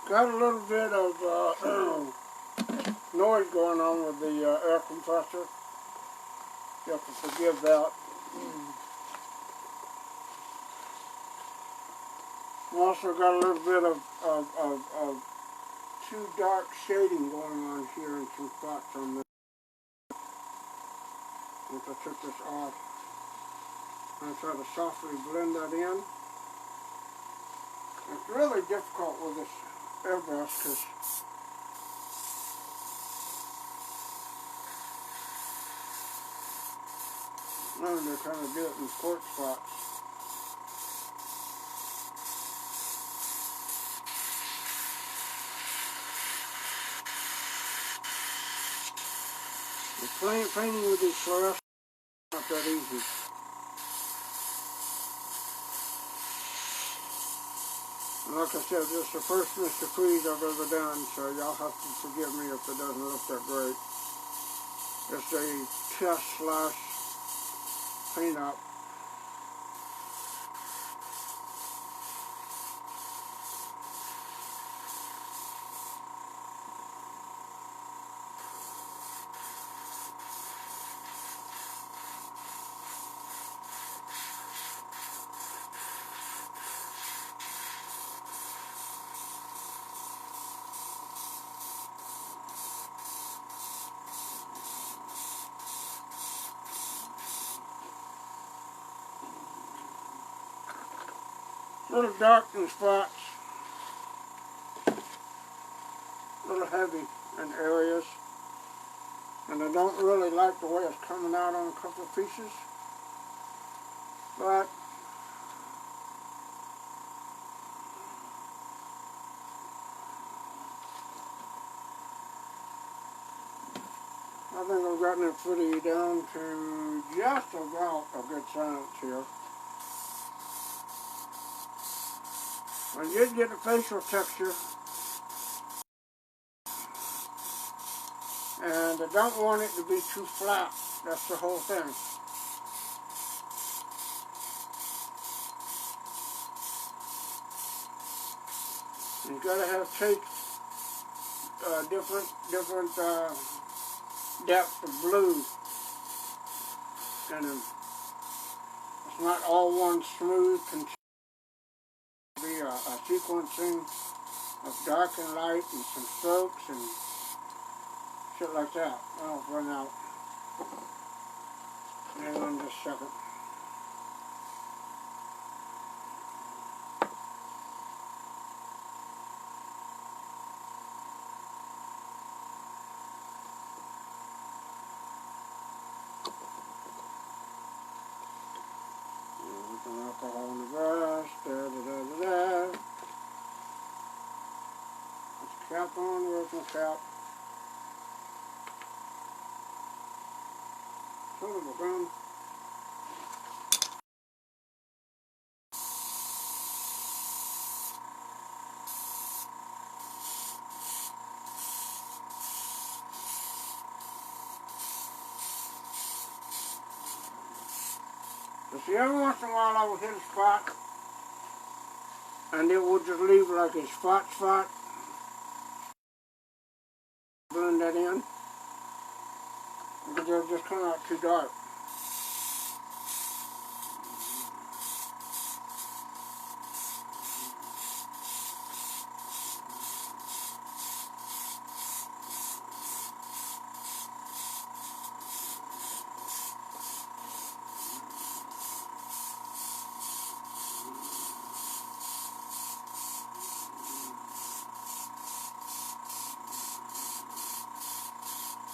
Got a little bit of noise going on with the air compressor. You have to forgive that. Also got a little bit of too dark shading going on here in some spots on this. Once I took this off, I'm going to try to softly blend that in. It's really difficult with this airbrush because they're trying to do it in court spots. Painting with these fluorescent is not that easy. And like I said, this is the first Mr. Freeze I've ever done, so y'all have to forgive me if it doesn't look that great. It's a test / paint up. Little dark in spots, a little heavy in areas, and I don't really like the way it's coming out on a couple of pieces, but I think I've gotten it pretty down to just about a good science here. I did get a facial texture, and I don't want it to be too flat. That's the whole thing. You've got to have take different depth of blue in them. It's not all one smooth. Be a sequencing of dark and light and some strokes and shit like that. I'll run out. Hang on just a second. Alcohol in the brush. Cap on, where's my cap? Son of a gun. So see, every once in a while I would hit a spot, and it would just leave like a spot. Blend that in, because it'll just come out too dark.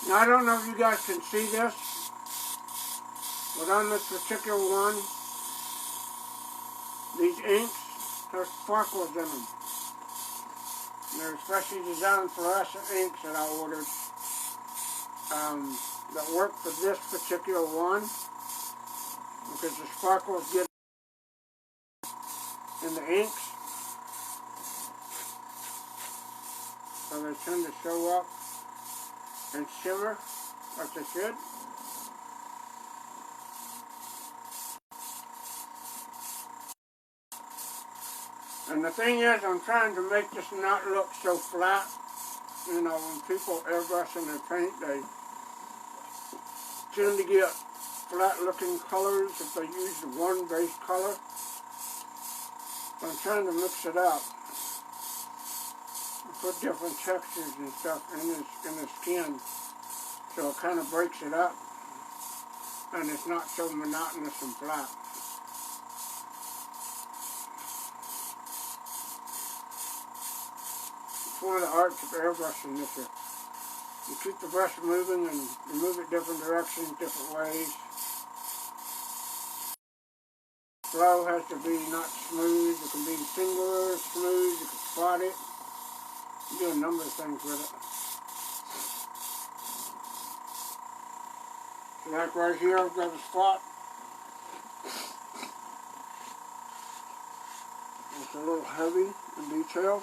Now, I don't know if you guys can see this, but on this particular one, these inks, there's sparkles in them. And they're specially designed fluorescent inks that I ordered that work for this particular one, because the sparkles get in the inks, so they tend to show up and shimmer like they should. And And the thing is, I'm trying to make this not look so flat. You know, when people airbrush in their paint, they tend to get flat-looking colors if they use the one base color. I'm trying to mix it up and put different textures and stuff in the skin, so it kind of breaks it up and it's not so monotonous and flat. It's one of the arts of airbrushing. You keep the brush moving and you move it different directions, different ways. Flow has to be not smooth. It can be singular, smooth. You can spot it. You do a number of things with it. So like right here, I've got a spot. It's a little heavy in detail.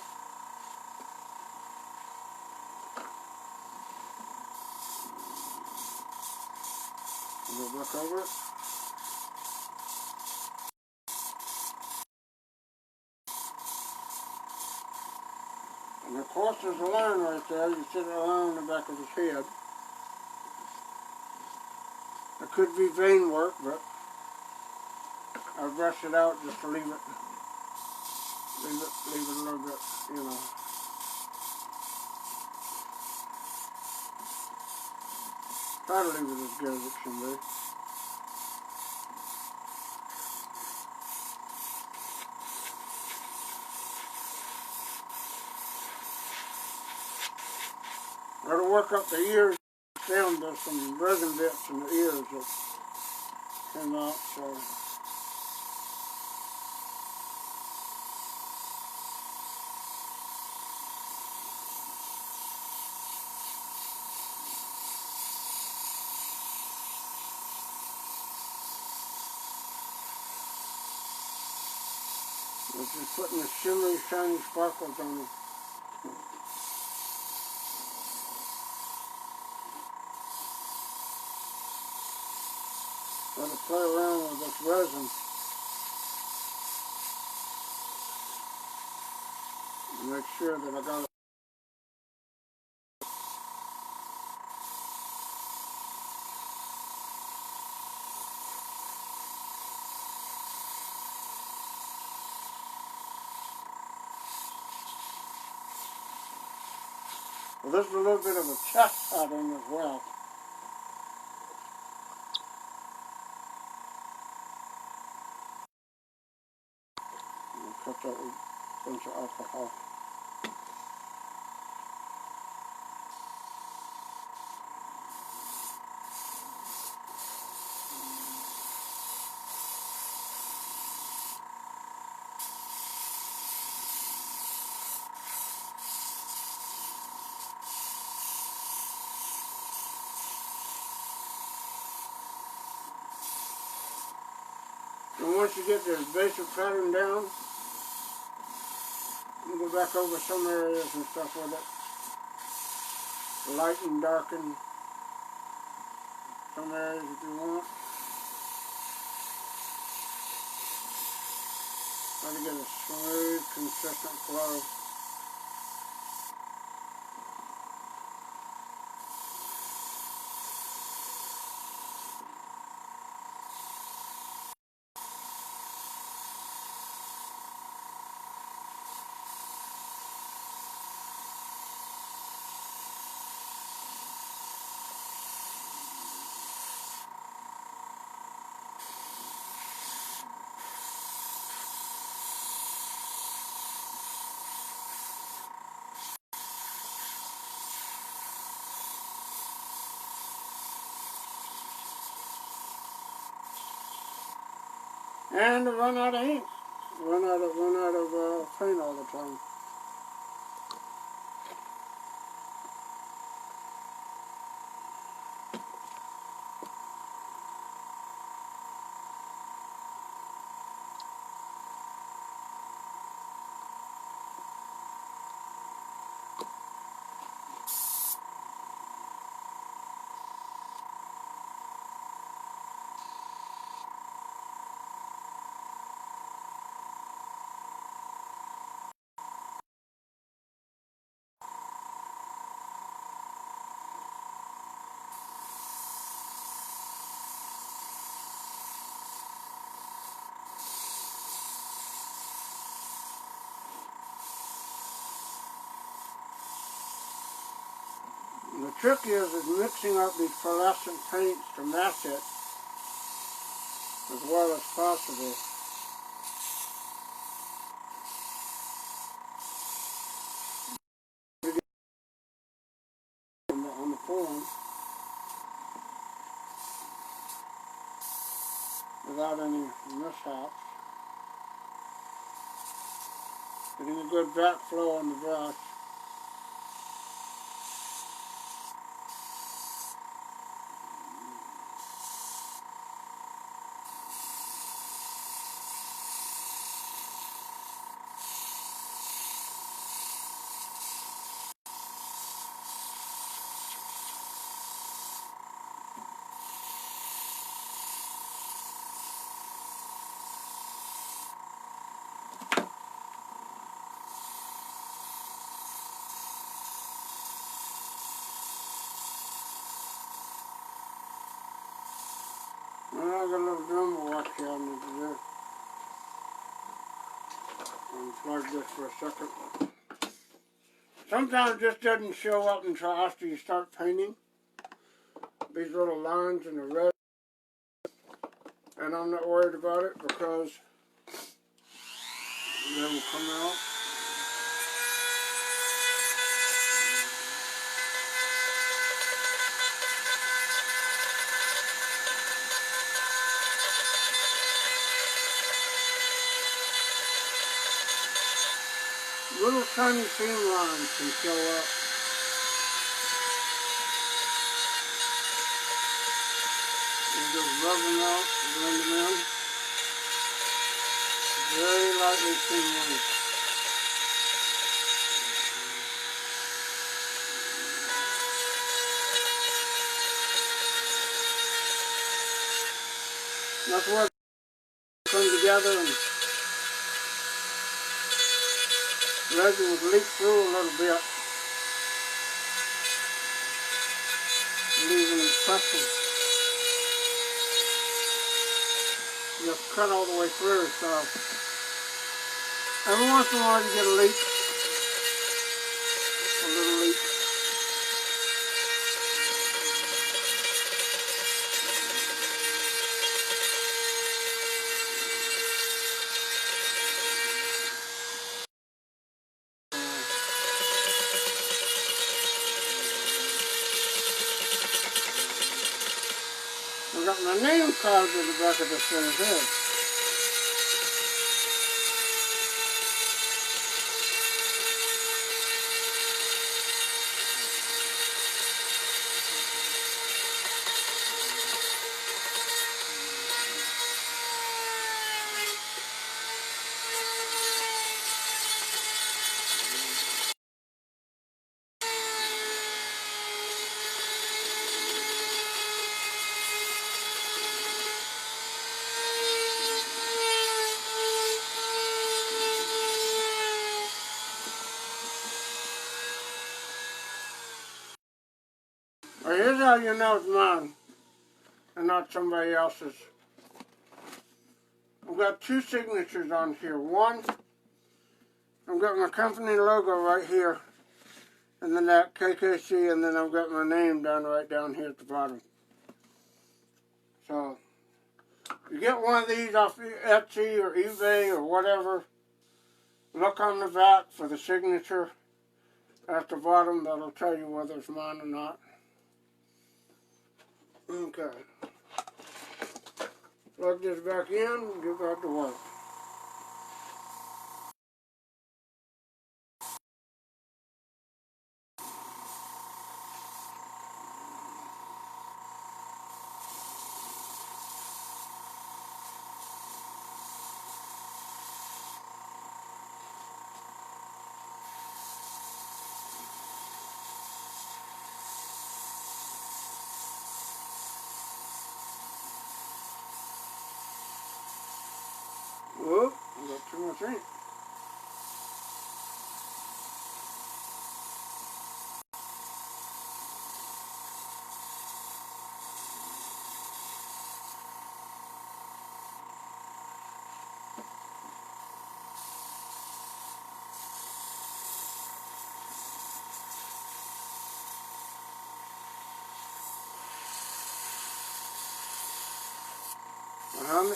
Go back over it. And of course there's a line right there. You see the line on the back of his head. It could be vein work, but I'll brush it out just to leave it a little bit, you know. Try to leave it as good as it can be. Got to work up the ears. Down there's some resin bits in the ears that came out, so. We're just putting the shimmery, shiny sparkles on them. Got to play around with this resin and make sure that I got it. Well, there's a little bit of a chest pattern as well. I'll cut that with a bunch of alcohol. And once you get the basic pattern down, you go back over some areas and stuff with it. Lighten, darken some areas if you want. Try to get a smooth, consistent flow. And to run out of ink, run out of paint all the time. And the trick is mixing up these fluorescent paints to match it as well as possible. On the form without any mishaps. Getting a good backflow on the brush. Well, I got a little drummer watch here I need to do. Unplug this for a second. Sometimes this doesn't show up until after you start painting. These little lines in the red. And I'm not worried about it because they will come out. Little tiny seam lines can show up. You just rub them out, blend them in. Very lightly seam lines. That's where they come together and resin will leak through a little bit, leaving impression. Just cut all the way through, so every once in a while you get a leak, a little leak. I've got my name carved in the back of this thing's head. Well, here's how you know it's mine and not somebody else's. I've got two signatures on here. One, I've got my company logo right here, and then that KKC, and then I've got my name right down here at the bottom. So, you get one of these off Etsy or eBay or whatever, look on the back for the signature at the bottom. That'll tell you whether it's mine or not. Okay. Plug this back in and get back to work. Whoop, I got too much ink.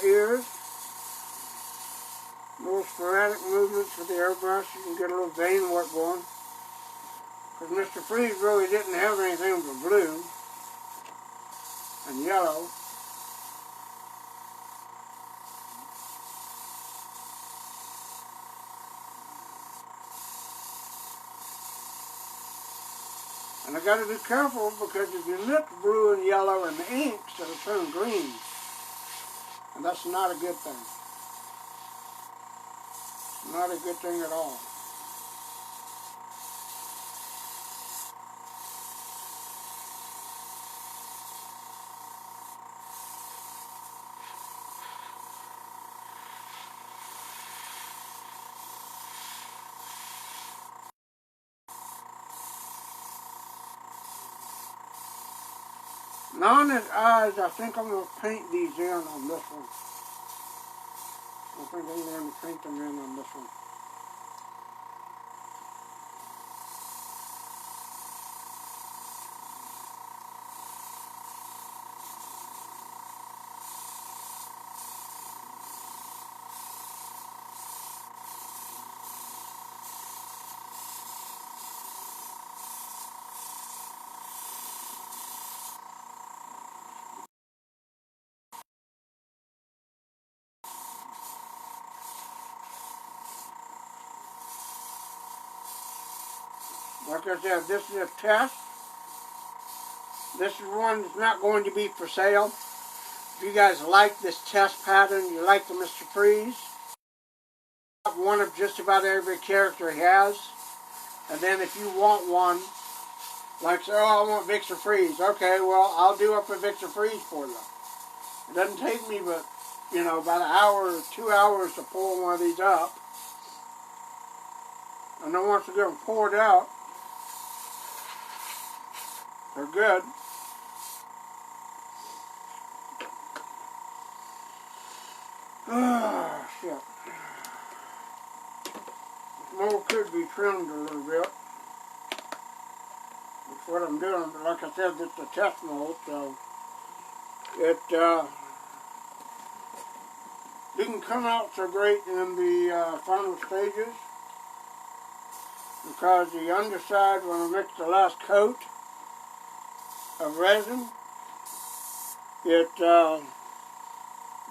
the ears. Little sporadic movements with the airbrush. You can get a little vein work going. Because Mr. Freeze really didn't have anything but blue and yellow. And I got to be careful because if you mix blue and yellow in the inks, it'll turn green. And that's not a good thing. Not a good thing at all. Now on his eyes, I think I'm going to paint these in on this one. I think I'm going to paint them in on this one. Like I said, this is a test. This is one that's not going to be for sale. If you guys like this test pattern, you like the Mr. Freeze, one of just about every character he has. And then if you want one, like say, oh, I want Victor Freeze. Okay, well, I'll do up a Victor Freeze for you. It doesn't take me but, you know, about an hour or 2 hours to pull one of these up. And then once you get them poured out, they're good. Ah, shit. This mold could be trimmed a little bit. That's what I'm doing. But like I said, it's a test mold, so it didn't come out so great in the final stages because the underside, when I mixed the last coat of resin, it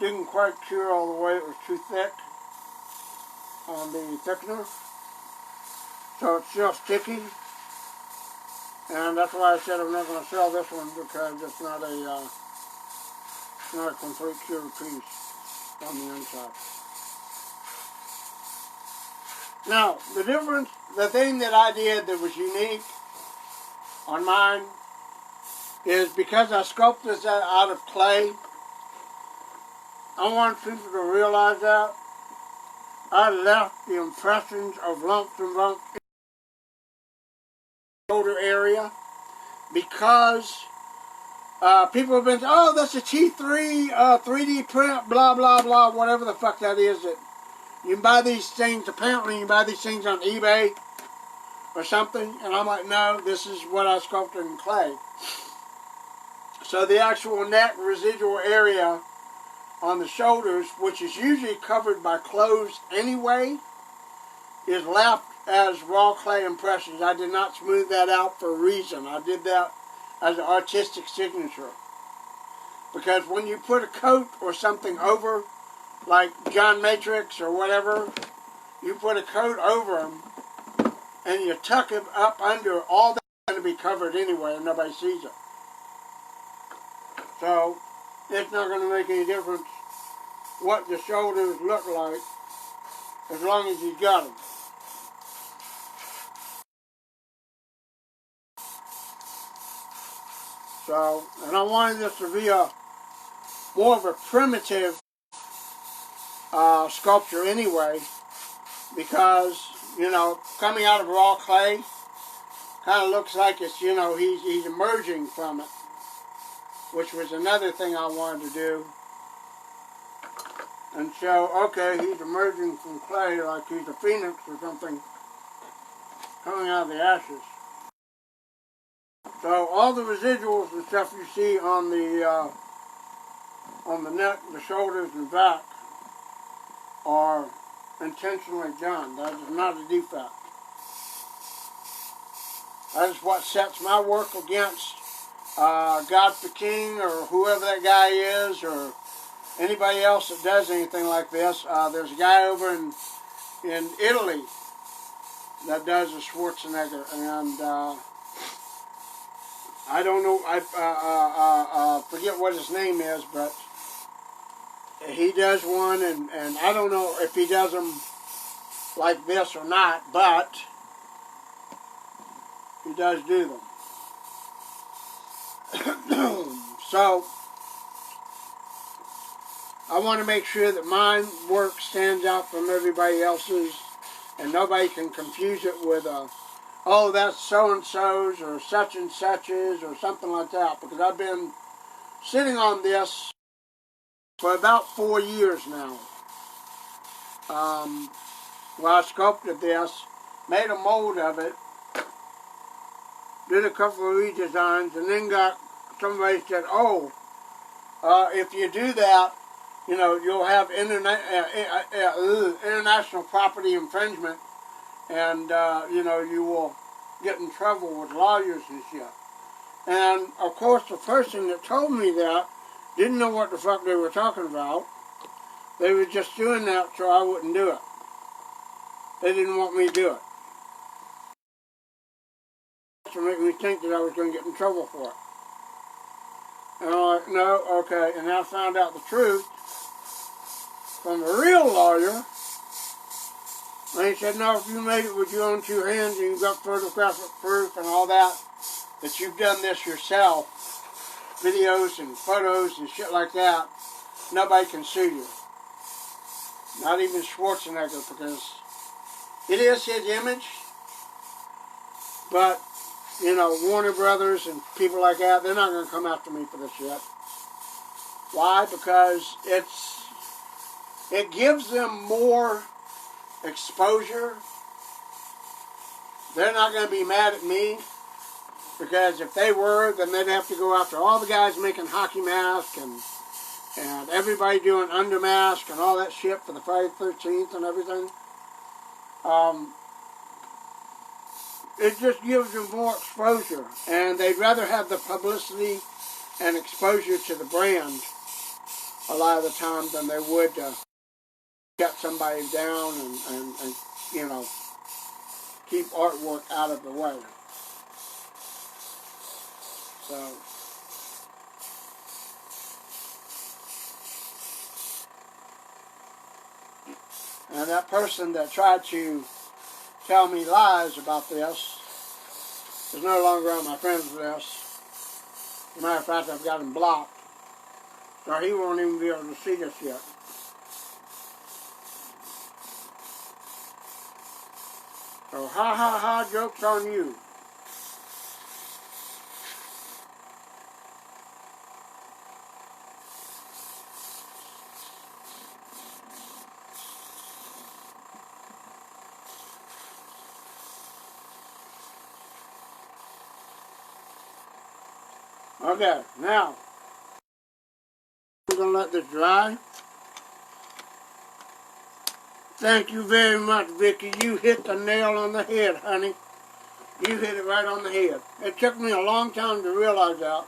didn't quite cure all the way. It was too thick on the thickener, so it's still sticky. And that's why I said I'm not going to sell this one because it's not a complete cured piece on the inside. Now, the difference, the thing that I did that was unique on mine is because I sculpted this out of clay. I want people to realize that I left the impressions of lumps and bumps in the shoulder area because people have been saying, oh, that's a T3 3D print, blah, blah, blah, whatever the fuck that is. That you can buy these things, apparently you can buy these things on eBay or something. And I'm like, no, this is what I sculpted in clay. So the actual neck residual area on the shoulders, which is usually covered by clothes anyway, is left as raw clay impressions. I did not smooth that out for a reason. I did that as an artistic signature. Because when you put a coat or something over, like John Matrix or whatever, you put a coat over them and you tuck it up under, all that's going to be covered anyway and nobody sees it. So it's not going to make any difference what the shoulders look like as long as you've got them. So, and I wanted this to be more of a primitive sculpture anyway, because, you know, coming out of raw clay kind of looks like it's, you know, he's emerging from it, which was another thing I wanted to do. And show, okay, he's emerging from clay like he's a phoenix or something coming out of the ashes. So all the residuals and stuff you see on the on the neck, the shoulders, and back are intentionally done. That is not a defect. That is what sets my work against God the King or whoever that guy is or anybody else that does anything like this. There's a guy over in Italy that does a Schwarzenegger, and I don't know, I forget what his name is, but he does one, and I don't know if he does them like this or not, but he does do them. So, I want to make sure that my work stands out from everybody else's, and nobody can confuse it with oh, that's so-and-so's or such and such's or something like that, because I've been sitting on this for about 4 years now. Well, I sculpted this, made a mold of it, did a couple of redesigns, and then got somebody said, oh, if you do that, you know, you'll have international property infringement, and, you know, you will get in trouble with lawyers and shit. And, of course, the person that told me that didn't know what the fuck they were talking about. They were just doing that so I wouldn't do it. They didn't want me to do it. To make me think that I was going to get in trouble for it. And I'm like, no, okay. And I found out the truth from a real lawyer. And he said, no, if you made it with your own two hands and you've got photographic proof and all that, that you've done this yourself, videos and photos and shit like that, nobody can sue you. Not even Schwarzenegger, because it is his image, but, you know, Warner Brothers and people like that, they're not going to come after me for this shit. Why? Because it gives them more exposure. They're not going to be mad at me, because if they were, then they'd have to go after all the guys making hockey masks and everybody doing undermask and all that shit for the Friday the 13th and everything. It just gives them more exposure, and they'd rather have the publicity and exposure to the brand a lot of the time than they would shut somebody down and you know, keep artwork out of the way. So, and that person that tried to tell me lies about this is no longer on my friends list. As a matter of fact, I've got him blocked, so he won't even be able to see this yet. So, ha ha ha, joke's on you. Okay, now, we're going to let this dry. Thank you very much, Vicky. You hit the nail on the head, honey. You hit it right on the head. It took me a long time to realize that,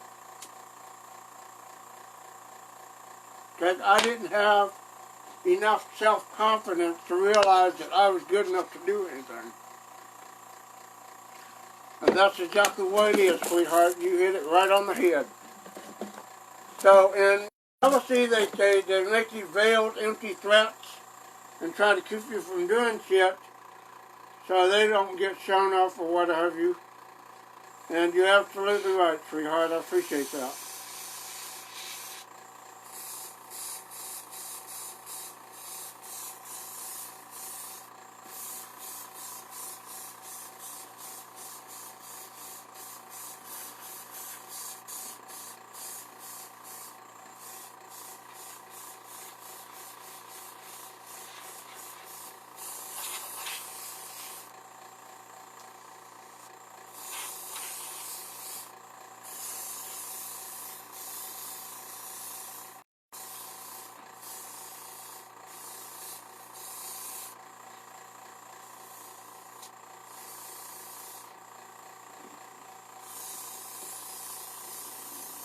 because I didn't have enough self-confidence to realize that I was good enough to do anything. And that's exactly what it is, sweetheart. You hit it right on the head. So, in policy, they make these veiled, empty threats and try to keep you from doing shit so they don't get shown off or what have you. And you're absolutely right, sweetheart. I appreciate that.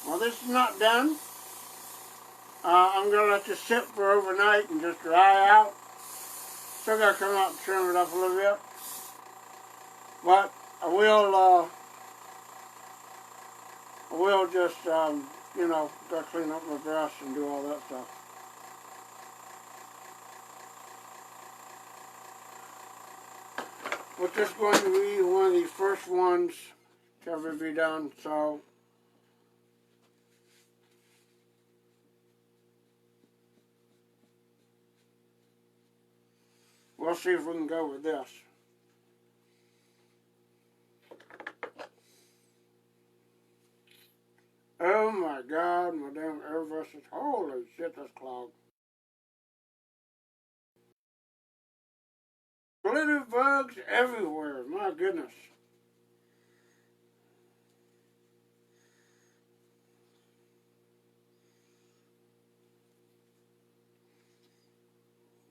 Well, this is not done. I'm going to let this sit for overnight and just dry out. Still got to come out and trim it up a little bit. But I will just, you know, go clean up my brush and do all that stuff. But this is going to be one of the first ones to ever be done, so we'll see if we can go with this. Oh my God, my damn Airbrush is, holy shit, that's clogged. Glitter bugs everywhere, my goodness.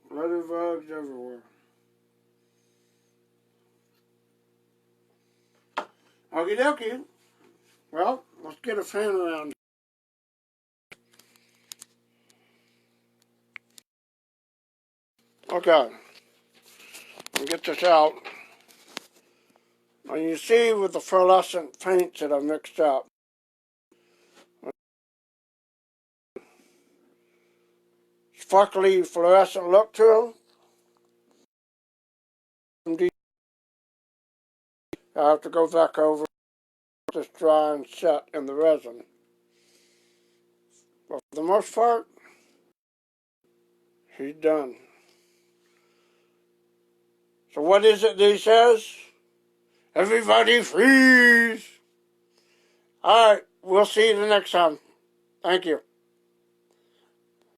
Glitter bugs everywhere. Okie dokie. Well, let's get a fan around. Okay. We'll get this out. Now you see with the fluorescent paints that I mixed up, sparkly fluorescent look to them. I have to go back over this dry and set in the resin. But for the most part, he's done. So what is it that he says? Everybody freeze! Alright, we'll see you the next time. Thank you.